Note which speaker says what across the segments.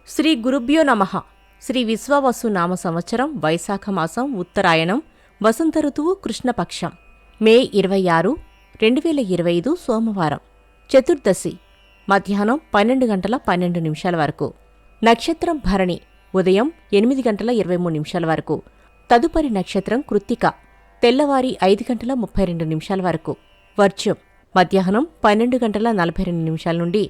Speaker 1: శ్రీ గురుభ్యో నమః. శ్రీ విశ్వావసు నామ సంవత్సరం వైశాఖ మాసం ఉత్తరాయణం వసంత ఋతువు కృష్ణపక్షం మే 26, 2025 సోమవారం చతుర్దశి మధ్యాహ్నం 12:12 వరకు. నక్షత్రం భరణి ఉదయం 8:23 వరకు. తదుపరి నక్షత్రం కృత్తిక తెల్లవారి 5:32 వరకు. వర్జ్యం మధ్యాహ్నం 12:42 నుండి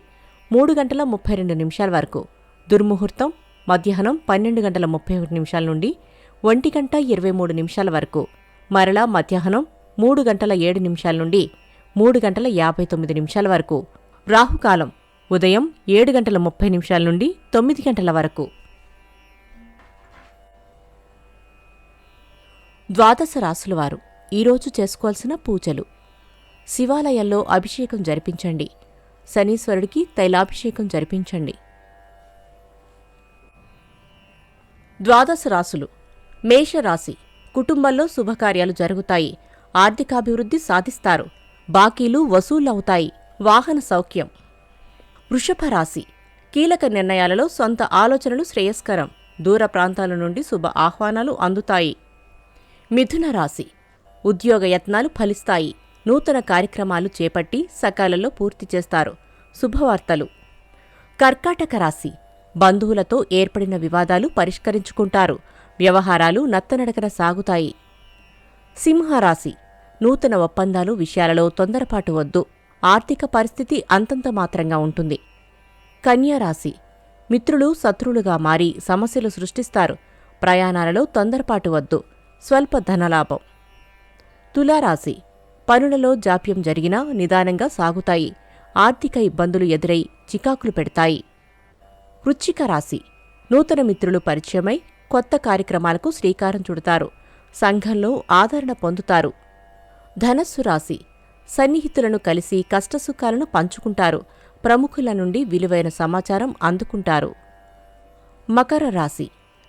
Speaker 1: 3:32 వరకు. దుర్ముహూర్తం మధ్యాహ్నం 12:31 నుండి 1:23 వరకు. మరలా మధ్యాహ్నం 3:07 నుండి 3:59 వరకు. రాహుకాలం ఉదయం 7:30 నుండి 9 వరకు. ద్వాదశ రాశులవారు ఈరోజు చేసుకోవాల్సిన పూజలు: శివాలయాల్లో అభిషేకం జరిపించండి. శనీశ్వరుడికి తైలాభిషేకం జరిపించండి. ద్వాదశ రాశులు. మేషరాశి కుటుంబంలో శుభకార్యాలు జరుగుతాయి. ఆర్థికాభివృద్ధి సాధిస్తారు. బాకీలు వసూలవుతాయి. వాహన సౌఖ్యం. వృషభ రాశి కీలక నిర్ణయాలలో సొంత ఆలోచనలు శ్రేయస్కరం. దూర ప్రాంతాల నుండి శుభ ఆహ్వానాలు అందుతాయి. మిథున రాశి ఉద్యోగ యత్నాలు ఫలిస్తాయి. నూతన కార్యక్రమాలు చేపట్టి సకాలంలో పూర్తి చేస్తారు. శుభవార్తలు. కర్కాటక రాశి బంధువులతో ఏర్పడిన వివాదాలు పరిష్కరించుకుంటారు. వ్యవహారాలు నత్తనడకన సాగుతాయి. సింహరాశి నూతన ఒప్పందాలు విషయాలలో తొందరపాటు వద్దు. ఆర్థిక పరిస్థితి అంతంత మాత్రంగా ఉంటుంది. కన్యారాశి మిత్రులు శత్రులుగా మారి సమస్యలు సృష్టిస్తారు. ప్రయాణాలలో తొందరపాటు వద్దు. స్వల్ప ధనలాభం. తులారాశి పనులలో జాప్యం జరిగినా నిదానంగా సాగుతాయి. ఆర్థిక ఇబ్బందులు ఎదురై చికాకులు పెడతాయి. వృశ్చిక రాశి నూతన మిత్రులు పరిచయమై కొత్త కార్యక్రమాలకు శ్రీకారం చుడతారు. సంఘంలో ఆదరణ పొందుతారు. ధనస్సు రాశి సన్నిహితులను కలిసి కష్టసుఖాలను పంచుకుంటారు. ప్రముఖుల నుండి విలువైన సమాచారం అందుకుంటారు. మకర రాశి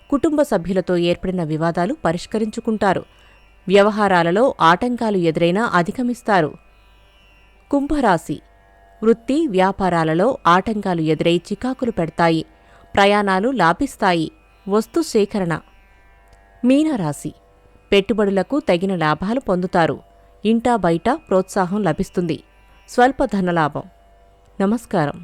Speaker 1: కుటుంబ సభ్యులతో ఏర్పడిన వివాదాలు పరిష్కరించుకుంటారు. వ్యవహారాలలో ఆటంకాలు ఎదురైనా అధిగమిస్తారు. కుంభరాశి వృత్తి వ్యాపారాలలో ఆటంకాలు ఎదురై చికాకులు పెడతాయి. ప్రయాణాలు లాభిస్తాయి. వస్తు సేకరణ. మీనరాశి పెట్టుబడులకు తగిన లాభాలు పొందుతారు. ఇంటా బయట ప్రోత్సాహం లభిస్తుంది. స్వల్ప ధనలాభం. నమస్కారం.